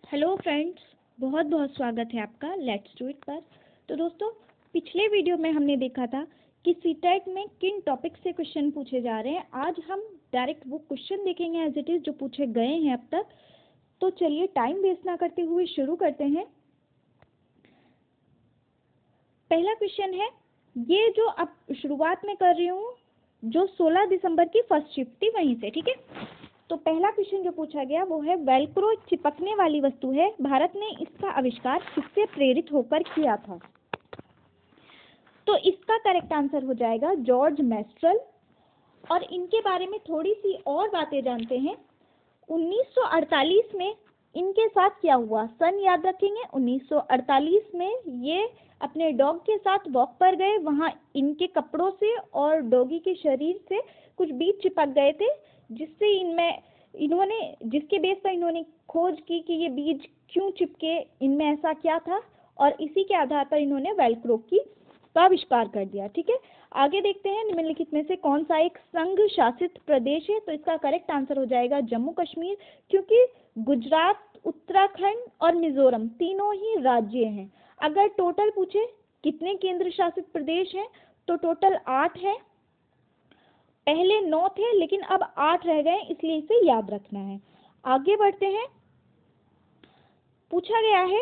Hello friends, बहुत बहुत स्वागत है आपका लेट्स डू इट पर। तो दोस्तों, पिछले वीडियो में हमने देखा था कि सीटेट में किन टॉपिक से क्वेश्चन पूछे जा रहे हैं। आज हम डायरेक्ट वो क्वेश्चन देखेंगे एज इट इज़ जो पूछे गए हैं अब तक। तो चलिए टाइम वेस्ट ना करते हुए शुरू करते हैं। पहला क्वेश्चन है, ये जो अब शुरुआत में कर रही हूँ, जो 16 दिसंबर की फर्स्ट शिफ्ट थी वहीं से, ठीक है। तो पहला क्वेश्चन जो पूछा गया वो है, वेलक्रो चिपकने वाली वस्तु है, भारत ने इसका आविष्कार किससे प्रेरित होकर किया था? तो इसका करेक्ट आंसर हो जाएगा जॉर्ज मैस्ट्रल। और इनके बारे में थोड़ी सी और बातें जानते हैं। 1948 में इनके साथ क्या हुआ, सन याद रखेंगे। 1948 में ये अपने डॉग के साथ वॉक पर गए, वहाँ इनके कपड़ों से और डॉगी के शरीर से कुछ बीज चिपक गए थे, जिससे जिसके बेस पर इन्होंने खोज की कि ये बीज क्यों चिपके, इनमें ऐसा क्या था, और इसी के आधार पर इन्होंने वेलक्रो का आविष्कार कर दिया, ठीक है। आगे देखते हैं, निम्नलिखित में से कौन सा एक संघ शासित प्रदेश है? तो इसका करेक्ट आंसर हो जाएगा जम्मू कश्मीर, क्योंकि गुजरात, उत्तराखंड और मिजोरम तीनों ही राज्य हैं। अगर टोटल पूछे कितने केंद्र शासित प्रदेश हैं, तो टोटल 8 है। पहले 9 थे लेकिन अब 8 रह गए, इसलिए इसे याद रखना है। आगे बढ़ते हैं। पूछा गया है,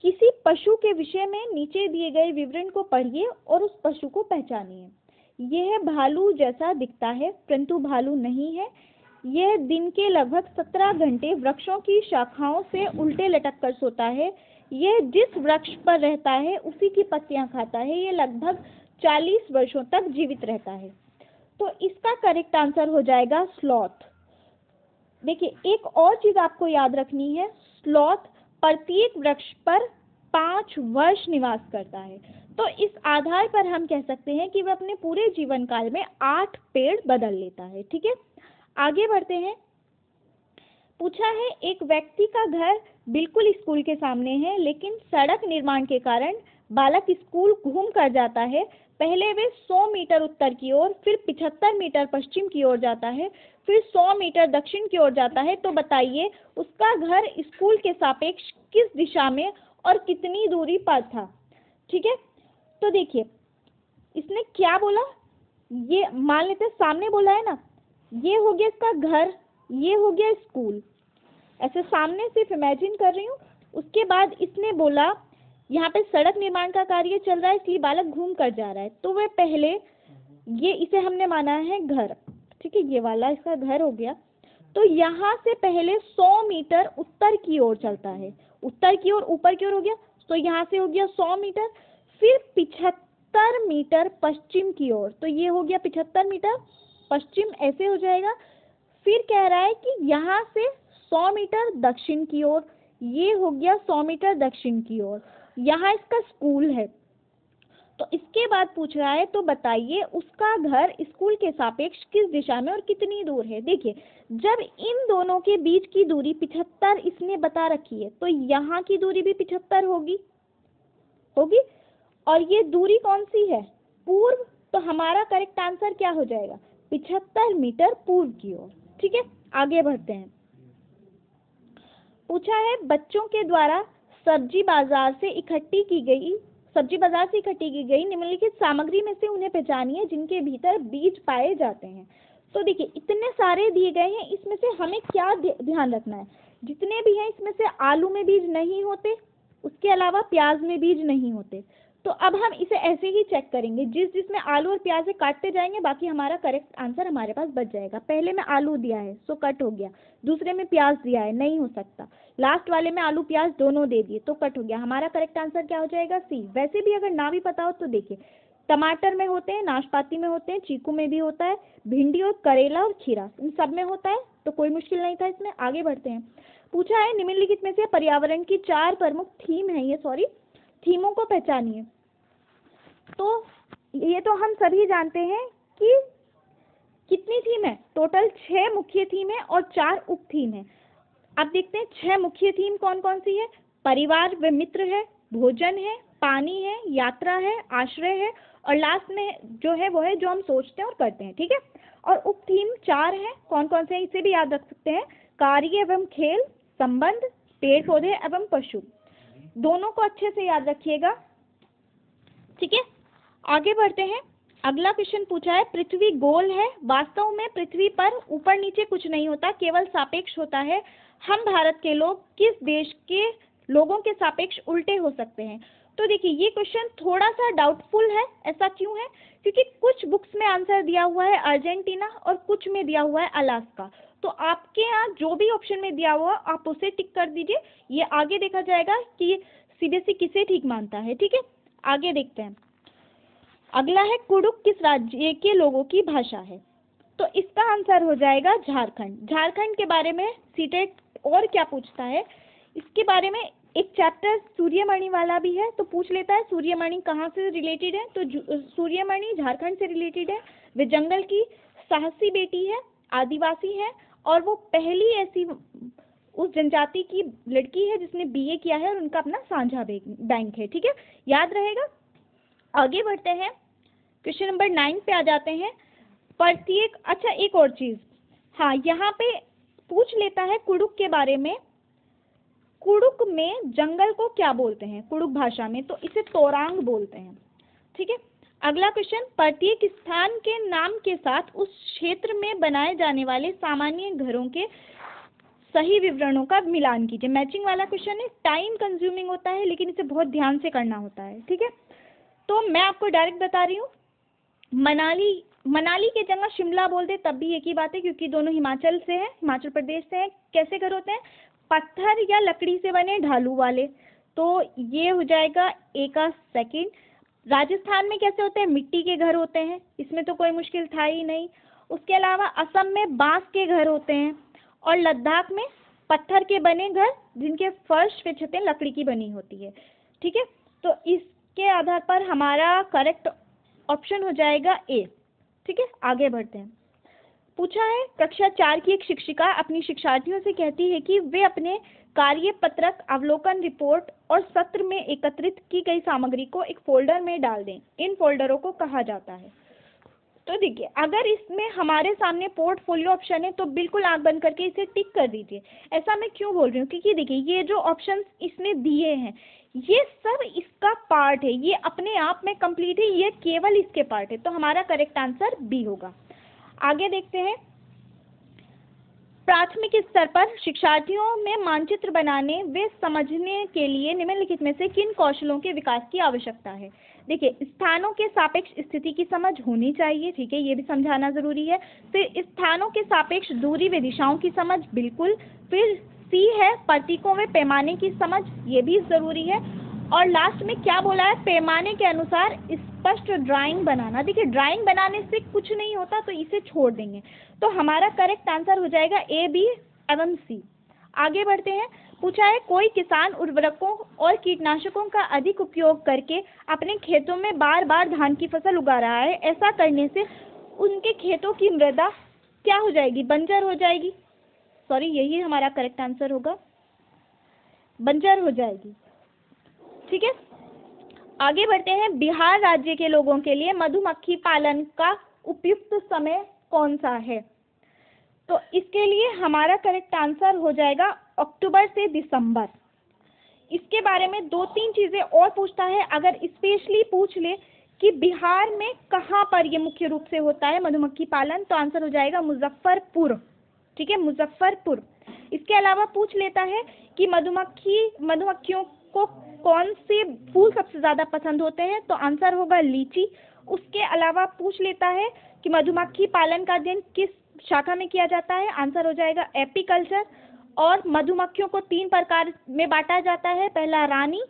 किसी पशु के विषय में नीचे दिए गए विवरण को पढ़िए और उस पशु को पहचानिए। यह भालू जैसा दिखता है परंतु भालू नहीं है। यह दिन के लगभग 17 घंटे वृक्षों की शाखाओं से उल्टे लटक कर सोता है। यह जिस वृक्ष पर रहता है उसी की पत्तियां खाता है। यह लगभग 40 वर्षों तक जीवित रहता है। तो इसका करेक्ट आंसर हो जाएगा स्लॉथ। देखिए, एक और चीज आपको याद रखनी है, स्लॉथ प्रत्येक वृक्ष पर 5 वर्ष निवास करता है। तो इस आधार पर हम कह सकते हैं कि वह अपने पूरे जीवन काल में 8 पेड़ बदल लेता है, ठीक है। आगे बढ़ते हैं। पूछा है, एक व्यक्ति का घर बिल्कुल स्कूल के सामने है, लेकिन सड़क निर्माण के कारण बालक स्कूल घूम कर जाता है। पहले वे 100 मीटर उत्तर की ओर, फिर 75 मीटर पश्चिम की ओर जाता है, फिर 100 मीटर दक्षिण की ओर जाता है। तो बताइए उसका घर स्कूल के सापेक्ष किस दिशा में और कितनी दूरी पर था, ठीक है। तो देखिए, इसने क्या बोला, ये मान लेते हैं सामने बोला है ना, ये हो गया इसका घर, ये हो गया स्कूल। ऐसे सामने सिर्फ इमेजिन कर रही हूँ। उसके बाद इसने बोला यहाँ पे सड़क निर्माण का कार्य चल रहा है, इसलिए बालक घूम कर जा रहा है। तो वह पहले, ये इसे हमने माना है घर, ठीक है, ये वाला इसका घर हो गया। तो यहाँ से पहले 100 मीटर उत्तर की ओर चलता है, उत्तर की ओर, ऊपर की ओर हो गया। तो यहाँ से हो गया 100 मीटर, फिर 75 मीटर पश्चिम की ओर, तो ये हो गया 75 मीटर पश्चिम, ऐसे हो जाएगा। फिर कह रहा है कि यहाँ से 100 मीटर दक्षिण की ओर, ये हो गया 100 मीटर दक्षिण की ओर, यहाँ इसका स्कूल है। तो इसके बाद पूछ रहा है, तो बताइए उसका घर स्कूल के सापेक्ष किस दिशा में और कितनी दूर है। देखिए, जब इन दोनों के बीच की दूरी 75 इसने बता रखी है, तो यहाँ की दूरी भी 75 होगी, और ये दूरी कौन सी है, पूर्व। तो हमारा करेक्ट आंसर क्या हो जाएगा, 75 मीटर पूर्व की ओर, ठीक है। आगे बढ़ते हैं। पूछा है, बच्चों के द्वारा सब्जी बाजार से इकट्ठी की गई निम्नलिखित सामग्री में से उन्हें पहचानिए जिनके भीतर बीज पाए जाते हैं। तो देखिए, इतने सारे दिए गए हैं, इसमें से हमें क्या ध्यान रखना है, जितने भी हैं इसमें से आलू में बीज नहीं होते, उसके अलावा प्याज में बीज नहीं होते। तो अब हम इसे ऐसे ही चेक करेंगे, जिसमें आलू और प्याज से काटते जाएंगे, बाकी हमारा करेक्ट आंसर हमारे पास बच जाएगा। पहले में आलू दिया है सो कट हो गया, दूसरे में प्याज दिया है, नहीं हो सकता, लास्ट वाले में आलू प्याज दोनों दे दिए तो कट हो गया। हमारा करेक्ट आंसर क्या हो जाएगा, सी। वैसे भी अगर ना भी पता हो तो देखिए, टमाटर में होते हैं, नाशपाती में होते हैं, चीकू में भी होता है, भिंडी और करेला और खीरा, इन सब में होता है, तो कोई मुश्किल नहीं था इसमें। आगे बढ़ते हैं। पूछा है, निम्नलिखित में से पर्यावरण की 4 प्रमुख थीम है, थीमों को पहचानिए। तो ये तो हम सभी जानते हैं कि कितनी थीम है, टोटल 6 मुख्य थीम है और 4 उप थीम है। अब देखते हैं 6 मुख्य थीम कौन कौन सी है। परिवार व मित्र है, भोजन है, पानी है, यात्रा है, आश्रय है, और लास्ट में जो है वो है जो हम सोचते हैं और करते हैं, ठीक है। और उप थीम 4 है, कौन कौन से हैं इसे भी याद रख सकते हैं। कार्य एवं खेल, संबंध, पेड़ पौधे एवं पशु। दोनों को अच्छे से याद रखिएगा, ठीक है। आगे बढ़ते हैं। अगला क्वेश्चन पूछा है, पृथ्वी गोल है। वास्तव में पृथ्वी पर ऊपर नीचे कुछ नहीं होता, केवल सापेक्ष होता है। हम भारत के लोग किस देश के लोगों के सापेक्ष उल्टे हो सकते हैं? तो देखिए ये क्वेश्चन थोड़ा सा डाउटफुल है। ऐसा क्यों है? क्योंकि कुछ बुक्स में आंसर दिया हुआ है अर्जेंटीना और कुछ में दिया हुआ है अलास्का। तो आपके यहाँ जो भी ऑप्शन में दिया हुआ आप उसे टिक कर दीजिए। ये आगे देखा जाएगा कि सीबीएसई किसे ठीक मानता है, ठीक है। आगे देखते हैं। अगला है, कुडुख किस राज्य के लोगों की भाषा है? तो इसका आंसर हो जाएगा झारखंड। झारखंड के बारे में सीटेट और क्या पूछता है, इसके बारे में एक चैप्टर सूर्यमणि वाला भी है, तो पूछ लेता है सूर्यमणि कहाँ से रिलेटेड है। तो सूर्यमणि झारखंड से रिलेटेड है। वे जंगल की साहसी बेटी है, आदिवासी है, और वो पहली ऐसी उस जनजाति की लड़की है जिसने बीए किया है, और उनका अपना साझा बैंक है, ठीक है, याद रहेगा। आगे बढ़ते हैं, क्वेश्चन नंबर 9 पे आ जाते हैं। प्रत्येक, अच्छा एक और चीज, हाँ यहाँ पे पूछ लेता है कुडुख के बारे में। कुडुख में जंगल को क्या बोलते हैं कुडुख भाषा में? तो इसे तोरांग बोलते हैं, ठीक है। अगला क्वेश्चन, प्रत्येक स्थान के नाम के साथ उस क्षेत्र में बनाए जाने वाले सामान्य घरों के सही विवरणों का मिलान कीजिए। मैचिंग वाला क्वेश्चन है, टाइम कंज्यूमिंग होता है, लेकिन इसे बहुत ध्यान से करना होता है, ठीक है। तो मैं आपको डायरेक्ट बता रही हूँ, मनाली की जगह शिमला बोल दे तब भी एक ही बात है, क्योंकि दोनों हिमाचल से हैं, हिमाचल प्रदेश से हैं। कैसे घर होते हैं? पत्थर या लकड़ी से बने ढालू वाले, तो ये हो जाएगा ए का सेकंड। राजस्थान में कैसे होते हैं? मिट्टी के घर होते हैं, इसमें तो कोई मुश्किल था ही नहीं। उसके अलावा असम में बांस के घर होते हैं, और लद्दाख में पत्थर के बने घर जिनके फर्श पे छतें लकड़ी की बनी होती है, ठीक है। तो इसके आधार पर हमारा करेक्ट ऑप्शन हो जाएगा ए, ठीक है। आगे बढ़ते हैं। पूछा है, कक्षा 4 की एक शिक्षिका अपनी शिक्षार्थियों से कहती है कि वे अपने कार्य पत्रक, अवलोकन रिपोर्ट और सत्र में एकत्रित की गई सामग्री को एक फोल्डर में डाल दें। इन फोल्डरों को कहा जाता है। तो देखिए, अगर इसमें हमारे सामने पोर्टफोलियो ऑप्शन है तो बिल्कुल आंख बंद करके इसे टिक कर दीजिए। ऐसा मैं क्यों बोल रही हूँ? क्योंकि देखिए ये जो ऑप्शंस इसने दिए हैं ये सब इसका पार्ट है, ये अपने आप में कंप्लीट है, ये केवल इसके पार्ट है। तो हमारा करेक्ट आंसर बी होगा। आगे देखते हैं। प्राथमिक स्तर पर शिक्षार्थियों में मानचित्र बनाने व समझने के लिए निम्नलिखित में से किन कौशलों के विकास की आवश्यकता है? देखिए, स्थानों के सापेक्ष स्थिति की समझ होनी चाहिए, ठीक है, ये भी समझाना जरूरी है। फिर स्थानों के सापेक्ष दूरी व दिशाओं की समझ, बिल्कुल। फिर सी है प्रतीकों व पैमाने की समझ, ये भी जरूरी है। और लास्ट में क्या बोला है? पैमाने के अनुसार स्पष्ट ड्राइंग बनाना। देखिए, ड्राइंग बनाने से कुछ नहीं होता, तो इसे छोड़ देंगे। तो हमारा करेक्ट आंसर हो जाएगा ए, बी एवं सी। आगे बढ़ते हैं। पूछा है, कोई किसान उर्वरकों और कीटनाशकों का अधिक उपयोग करके अपने खेतों में बार बार धान की फसल उगा रहा है। ऐसा करने से उनके खेतों की मृदा क्या हो जाएगी? बंजर हो जाएगी। सॉरी, यही हमारा करेक्ट आंसर होगा, बंजर हो जाएगी, ठीक है। आगे बढ़ते हैं। बिहार राज्य के लोगों के लिए मधुमक्खी पालन का उपयुक्त समय कौन सा है? तो इसके लिए हमारा करेक्ट आंसर हो जाएगा अक्टूबर से दिसंबर। इसके बारे में 2-3 चीजें और पूछता है। अगर स्पेशली पूछ ले कि बिहार में कहाँ पर ये मुख्य रूप से होता है मधुमक्खी पालन, तो आंसर हो जाएगा मुजफ्फरपुर, ठीक है, मुजफ्फरपुर। इसके अलावा पूछ लेता है कि मधुमक्खियों को कौन से फूल सबसे ज्यादा पसंद होते हैं, तो आंसर होगा लीची। उसके अलावा पूछ लेता है कि मधुमक्खी पालन का अध्ययन किस शाखा में किया जाता है, आंसर हो जाएगा एपीकल्चर। और मधुमक्खियों को 3 प्रकार में बांटा जाता है, पहला रानी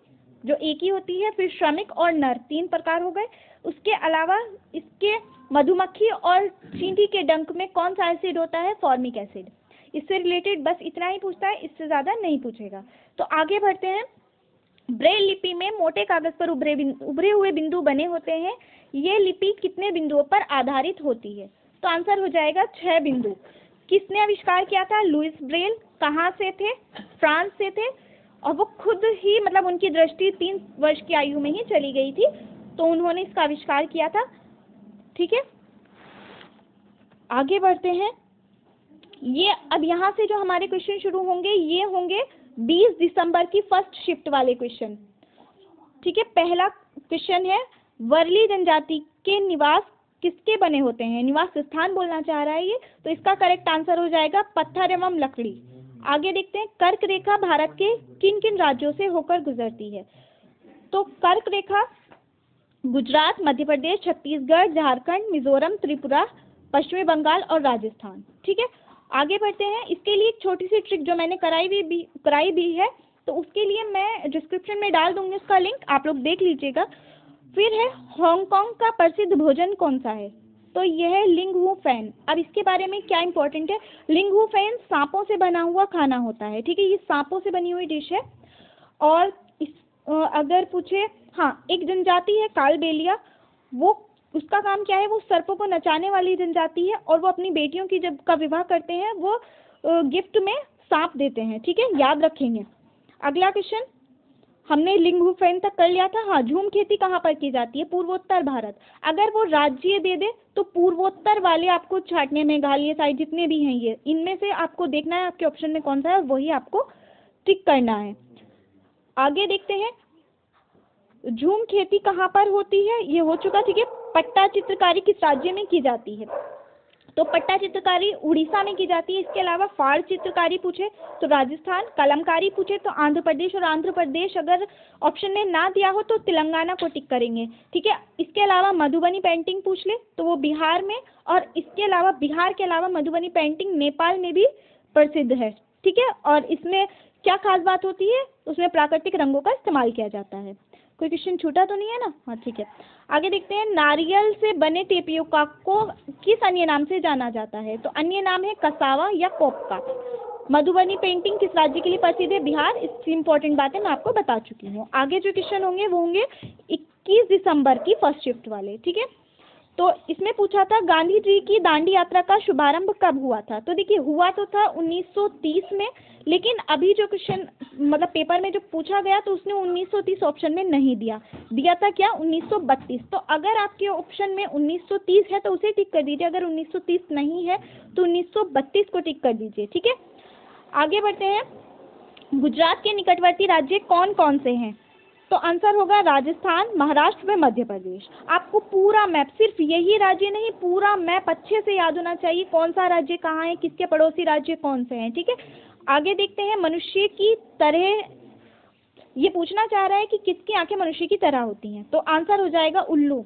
जो एक ही होती है, फिर श्रमिक और नर, 3 प्रकार हो गए। उसके अलावा इसके मधुमक्खी और चींटी के डंक में कौन सा एसिड होता है? Formic acid. इससे रिलेटेड बस इतना ही पूछता है, इससे ज्यादा नहीं पूछेगा। तो आगे बढ़ते हैं। ब्रेल लिपि में मोटे कागज पर उभरे हुए बिंदु बने होते हैं। ये लिपि कितने बिंदुओं पर आधारित होती है? तो आंसर हो जाएगा 6 बिंदु। किसने आविष्कार किया था? Louis Braille. कहाँ से थे? फ्रांस से थे। और वो खुद ही, मतलब उनकी दृष्टि 3 वर्ष की आयु में ही चली गई थी, तो उन्होंने इसका आविष्कार किया था, ठीक है। आगे बढ़ते हैं। ये अब यहाँ से जो हमारे क्वेश्चन शुरू होंगे ये होंगे 20 दिसंबर की फर्स्ट शिफ्ट वाले क्वेश्चन। ठीक है, पहला क्वेश्चन है, वर्ली जनजाति के निवास किसके बने होते हैं? निवास स्थान बोलना चाह रहा है ये, तो इसका करेक्ट आंसर हो जाएगा पत्थर एवं लकड़ी। आगे देखते हैं, कर्क रेखा भारत के किन किन राज्यों से होकर गुजरती है? तो कर्क रेखा गुजरात, मध्य प्रदेश, छत्तीसगढ़, झारखंड, मिजोरम, त्रिपुरा, पश्चिमी बंगाल और राजस्थान। ठीक है, आगे बढ़ते हैं। इसके लिए एक छोटी सी ट्रिक जो मैंने कराई भी है, तो उसके लिए मैं डिस्क्रिप्शन में डाल दूंगी उसका लिंक, आप लोग देख लीजिएगा। फिर है, हांगकांग का प्रसिद्ध भोजन कौन सा है? तो यह है लिंग हू फैन। अब इसके बारे में क्या इंपॉर्टेंट है, लिंग हू फैन सांपों से बना हुआ खाना होता है। ठीक है, ये सांपों से बनी हुई डिश है। और इस अगर पूछे, हाँ, एक जनजाति है कालबेलिया, वो उसका काम क्या है, वो सर्पों को नचाने वाली जनजाति है, और वो अपनी बेटियों की जब का विवाह करते हैं वो गिफ्ट में सांप देते हैं। ठीक है, याद रखेंगे। अगला क्वेश्चन, हमने लिंग हू फैन तक कर लिया था। हाँ, झूम खेती कहाँ पर की जाती है? पूर्वोत्तर भारत। अगर वो राज्य दे दे तो पूर्वोत्तर वाले आपको छांटने, मेघालय साइड जितने भी हैं ये, इनमें से आपको देखना है आपके ऑप्शन में कौन सा है और वही आपको टिक करना है। आगे देखते हैं, झूम खेती कहाँ पर होती है? ये हो चुका। ठीक है, पट्टा चित्रकारी किस राज्य में की जाती है? तो पट्टा चित्रकारी उड़ीसा में की जाती है। इसके अलावा फाड़ चित्रकारी पूछे तो राजस्थान, कलमकारी पूछे तो आंध्र प्रदेश, और आंध्र प्रदेश अगर ऑप्शन में ना दिया हो तो तेलंगाना को टिक करेंगे। ठीक है, इसके अलावा मधुबनी पेंटिंग पूछ ले तो वो बिहार में, और इसके अलावा बिहार के अलावा मधुबनी पेंटिंग नेपाल में भी प्रसिद्ध है। ठीक है, और इसमें क्या खास बात होती है, उसमें प्राकृतिक रंगों का इस्तेमाल किया जाता है। कोई क्वेश्चन छूटा तो नहीं है ना? हाँ, ठीक है। आगे देखते हैं, नारियल से बने टेपियोका को किस अन्य नाम से जाना जाता है? तो अन्य नाम है कसावा या कोपका। मधुबनी पेंटिंग किस राज्य के लिए प्रसिद्ध है? बिहार। इसकी इंपॉर्टेंट बातें मैं आपको बता चुकी हूँ। आगे जो क्वेश्चन होंगे वो होंगे 21 दिसंबर की फर्स्ट शिफ्ट वाले। ठीक है, तो इसमें पूछा था, गांधी जी की दांडी यात्रा का शुभारंभ कब हुआ था? तो देखिए, हुआ तो था 1930 में, लेकिन अभी जो क्वेश्चन मतलब पेपर में जो पूछा गया तो उसने 1930 ऑप्शन में नहीं दिया था क्या, 1932। तो अगर आपके ऑप्शन में 1930 है तो उसे टिक कर दीजिए, अगर 1930 नहीं है तो 1932 को टिक कर दीजिए। ठीक है, आगे बढ़ते हैं, गुजरात के निकटवर्ती राज्य कौन कौन से हैं? तो आंसर होगा राजस्थान, महाराष्ट्र व मध्य प्रदेश। आपको पूरा मैप, सिर्फ यही राज्य नहीं, पूरा मैप अच्छे से याद होना चाहिए, कौन सा राज्य कहाँ है, किसके पड़ोसी राज्य कौन से हैं। ठीक है, आगे देखते हैं, मनुष्य की तरह, ये पूछना चाह रहा है कि किसकी आंखें मनुष्य की तरह होती हैं? तो आंसर हो जाएगा उल्लू।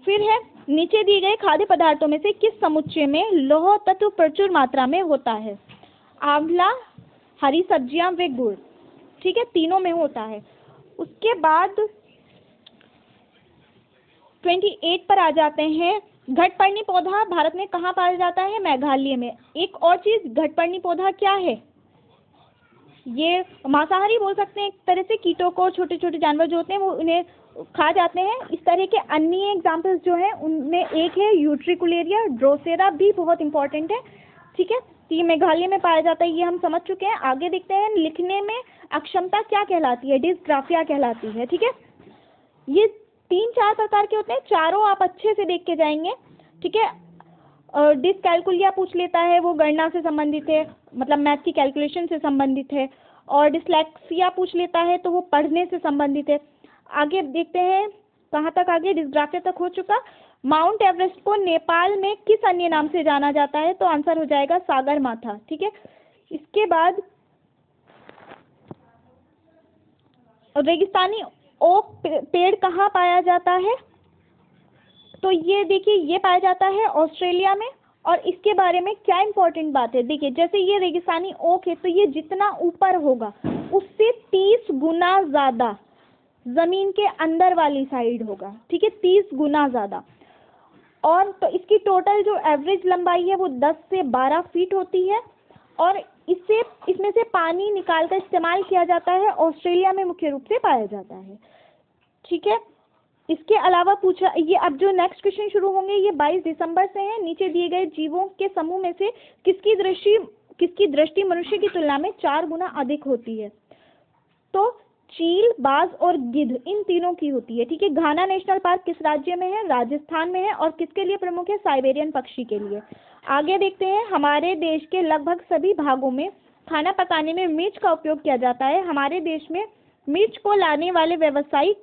फिर है, नीचे दिए गए खाद्य पदार्थों में से किस समुच्चय में लौह तत्व प्रचुर मात्रा में होता है? आंवला, हरी सब्जियां व गुड़। ठीक है, तीनों में होता है। उसके बाद 28 पर आ जाते हैं, घटपर्णी पौधा भारत में कहाँ पाया जाता है? मेघालय में। एक और चीज, घटपर्णी पौधा क्या है? ये मांसाहारी बोल सकते हैं एक तरह से, कीटों को, छोटे छोटे जानवर जो होते हैं वो उन्हें खा जाते हैं। इस तरह के अन्य एग्जाम्पल्स जो हैं उनमें एक है यूट्रिकुलेरिया, ड्रोसेरा भी बहुत इंपॉर्टेंट है। ठीक है, ये मेघालय में पाया जाता है, ये हम समझ चुके हैं। आगे देखते हैं, लिखने में अक्षमता क्या कहलाती है? डिस्ग्राफिया कहलाती है। ठीक है, ये 3-4 प्रकार के होते हैं, चारों आप अच्छे से देख के जाएंगे। ठीक है, डिसकैलकुलिया पूछ लेता है, वो गणना से संबंधित है, मतलब मैथ की कैलकुलेशन से संबंधित है। और डिसलेक्सिया पूछ लेता है तो वो पढ़ने से संबंधित है। आगे देखते हैं, कहाँ तक आगे, डिस्ग्राफिया तक हो चुका। माउंट एवरेस्ट को नेपाल में किस अन्य नाम से जाना जाता है? तो आंसर हो जाएगा सागर माथा। ठीक है, इसके बाद रेगिस्तानी ओक पेड़ कहाँ पाया जाता है? तो ये देखिए, ये पाया जाता है ऑस्ट्रेलिया में। और इसके बारे में क्या इंपॉर्टेंट बात है, देखिए, जैसे ये रेगिस्तानी ओक है तो ये जितना ऊपर होगा उससे 30 गुना ज़्यादा ज़मीन के अंदर वाली साइड होगा। ठीक है, 30 गुना ज़्यादा। और तो इसकी टोटल जो एवरेज लंबाई है वो 10 से 12 फीट होती है। और इसमें से पानी निकाल कर इस्तेमाल किया जाता है, ऑस्ट्रेलिया में मुख्य रूप से पाया जाता है। ठीक है, इसके अलावा पूछा, ये अब जो नेक्स्ट क्वेश्चन शुरू होंगे ये 22 दिसंबर से हैं। नीचे दिए गए जीवों के समूह में से किसकी दृष्टि मनुष्य की तुलना में 4 गुना अधिक होती है? तो चील, बाज और गिद्ध, इन तीनों की होती है। ठीक है, घाना नेशनल पार्क किस राज्य में है? राजस्थान में है। और किसके लिए प्रमुख है? साइबेरियन पक्षी के लिए। आगे देखते हैं, हमारे देश के लगभग सभी भागों में खाना पकाने में मिर्च का उपयोग किया जाता है। हमारे देश में मिर्च को लाने वाले व्यवसायी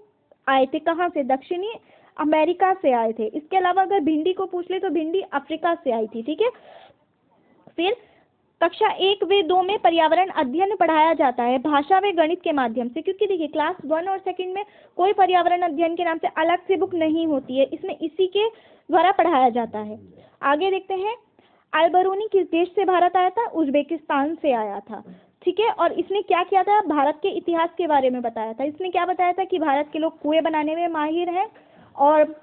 आए थे कहाँ से? दक्षिणी अमेरिका से आए थे। इसके अलावा अगर भिंडी को पूछ ले तो भिंडी अफ्रीका से आई थी, ठीक है। फिर कक्षा 1 व 2 में पर्यावरण अध्ययन पढ़ाया जाता है भाषा व गणित के माध्यम से, क्योंकि देखिए क्लास 1 और 2 में कोई पर्यावरण अध्ययन के नाम से अलग से बुक नहीं होती है, इसमें इसी के द्वारा पढ़ाया जाता है। आगे देखते हैं, अल-बरूनी किस देश से भारत आया था? उज्बेकिस्तान से आया था, ठीक है। और इसने क्या किया था? भारत के इतिहास के बारे में बताया था। इसने क्या बताया था कि भारत के लोग कुएं बनाने में माहिर हैं और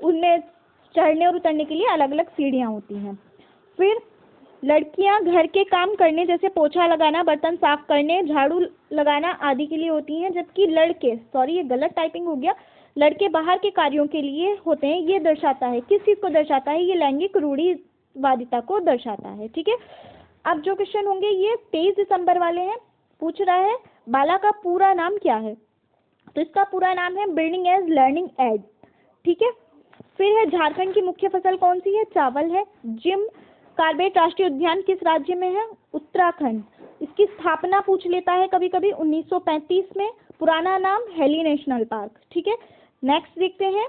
उनमें चढ़ने और उतरने के लिए अलग अलग सीढ़ियाँ होती हैं। फिर लड़कियां घर के काम करने जैसे पोछा लगाना, बर्तन साफ करने, झाड़ू लगाना आदि के लिए होती हैं, जबकि लड़के, सॉरी ये गलत टाइपिंग हो गया, लड़के बाहर के कार्यों के लिए होते हैं। ये दर्शाता है, किस चीज़ को दर्शाता है? ये लैंगिक रूढ़िवादिता को दर्शाता है, ठीक है। अब जो क्वेश्चन होंगे ये 23 दिसंबर वाले हैं। पूछ रहा है बाला का पूरा नाम क्या है? तो इसका पूरा नाम है बिल्डिंग एज लर्निंग एड, ठीक है। फिर है झारखंड की मुख्य फसल कौन सी है? चावल है। जिम कार्बेट राष्ट्रीय उद्यान किस राज्य में है? उत्तराखंड। इसकी स्थापना पूछ लेता है कभी कभी 1935 में। पुराना नाम हेली नेशनल पार्क, ठीक है। नेक्स्ट देखते हैं,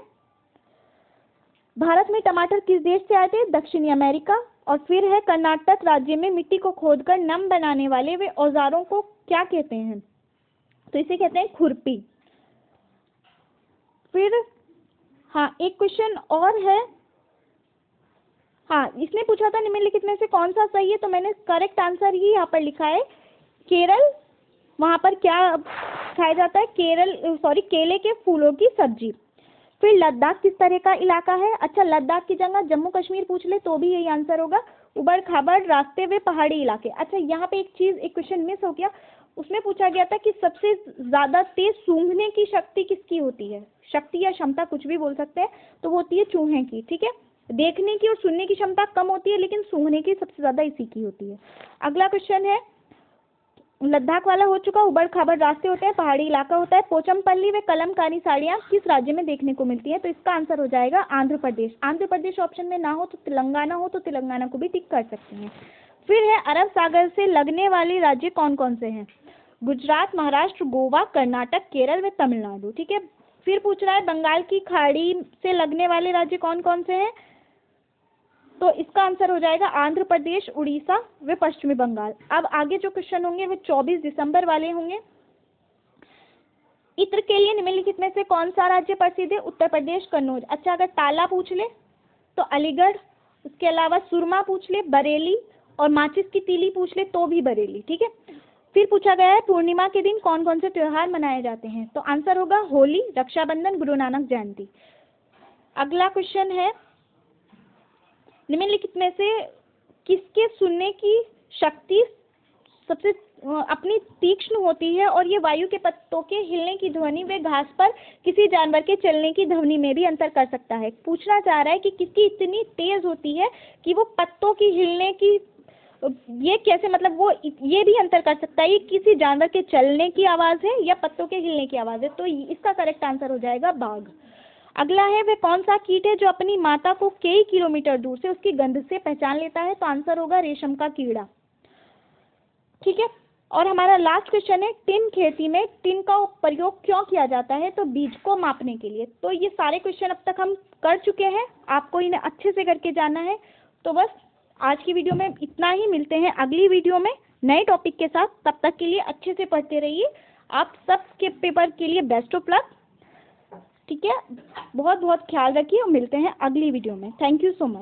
भारत में टमाटर किस देश से आए थे? दक्षिणी अमेरिका। और फिर है कर्नाटक राज्य में मिट्टी को खोदकर नम बनाने वाले वे औजारों को क्या कहते हैं? तो इसे कहते हैं खुरपी। फिर हाँ एक क्वेश्चन और है, हाँ इसने पूछा था निम्नलिखित में से कौन सा सही है, तो मैंने करेक्ट आंसर ही यहाँ पर लिखा है केरल। वहाँ पर क्या खाया जाता है? केले के फूलों की सब्जी। फिर लद्दाख किस तरह का इलाका है? अच्छा लद्दाख की जगह जम्मू कश्मीर पूछ ले तो भी यही आंसर होगा, उबड़ खाबड़ रास्ते व पहाड़ी इलाके। अच्छा यहाँ पे एक क्वेश्चन मिस हो गया, उसमें पूछा गया था कि सबसे ज्यादा तेज सूंघने की शक्ति किसकी होती है? शक्ति या क्षमता कुछ भी बोल सकते हैं, तो वो होती है चूहे की, ठीक है। देखने की और सुनने की क्षमता कम होती है, लेकिन सूंघने की सबसे ज्यादा इसी की होती है। अगला क्वेश्चन है, लद्दाख वाला हो चुका, उबड़ खाबड़ रास्ते होते हैं, पहाड़ी इलाका होता है। पोचमपल्ली व कलमकारी साड़ियाँ किस राज्य में देखने को मिलती है? तो इसका आंसर हो जाएगा आंध्र प्रदेश। आंध्र प्रदेश ऑप्शन में ना हो तो तेलंगाना हो, तो तेलंगाना को भी टिक कर सकते हैं। फिर है अरब सागर से लगने वाले राज्य कौन कौन से हैं? गुजरात, महाराष्ट्र, गोवा, कर्नाटक, केरल व तमिलनाडु, ठीक है। फिर पूछ रहा है बंगाल की खाड़ी से लगने वाले राज्य कौन कौन से हैं? तो इसका आंसर हो जाएगा आंध्र प्रदेश, उड़ीसा व पश्चिमी बंगाल। अब आगे जो क्वेश्चन होंगे वो 24 दिसंबर वाले होंगे। इत्र के लिए निम्नलिखित में से कौन सा राज्य प्रसिद्ध है? उत्तर प्रदेश, कन्नौज। अच्छा अगर ताला पूछ ले तो अलीगढ़, उसके अलावा सुरमा पूछ ले बरेली, और माचिस की तीली पूछ ले तो भी बरेली, ठीक है। फिर पूछा गया है पूर्णिमा के दिन कौन कौन से त्योहार मनाए जाते हैं? तो आंसर होगा होली, रक्षाबंधन, गुरु नानक जयंती। अगला क्वेश्चन है, निम्नलिखित में से किसके सुनने की शक्ति सबसे अपनी तीक्ष्ण होती है और ये वायु के पत्तों के हिलने की ध्वनि व घास पर किसी जानवर के चलने की ध्वनि में भी अंतर कर सकता है? पूछना चाह रहा है कि किसकी इतनी तेज होती है कि वो पत्तों की हिलने की, ये कैसे, मतलब वो ये भी अंतर कर सकता है, ये किसी जानवर के चलने की आवाज़ है या पत्तों के हिलने की आवाज़ है? तो इसका करेक्ट आंसर हो जाएगा बाघ। अगला है वह कौन सा कीट है जो अपनी माता को कई किलोमीटर दूर से उसकी गंध से पहचान लेता है? तो आंसर होगा रेशम का कीड़ा, ठीक है। और हमारा लास्ट क्वेश्चन है, टिन खेती में टिन का प्रयोग क्यों किया जाता है? तो बीज को मापने के लिए। तो ये सारे क्वेश्चन अब तक हम कर चुके हैं, आपको इन्हें अच्छे से करके जाना है। तो बस आज की वीडियो में इतना ही, मिलते हैं अगली वीडियो में नए टॉपिक के साथ। तब तक के लिए अच्छे से पढ़ते रहिए। आप सबके पेपर के लिए बेस्ट ऑफ लक, ठीक है। बहुत बहुत ख्याल रखिए और मिलते हैं अगली वीडियो में। Thank you so much.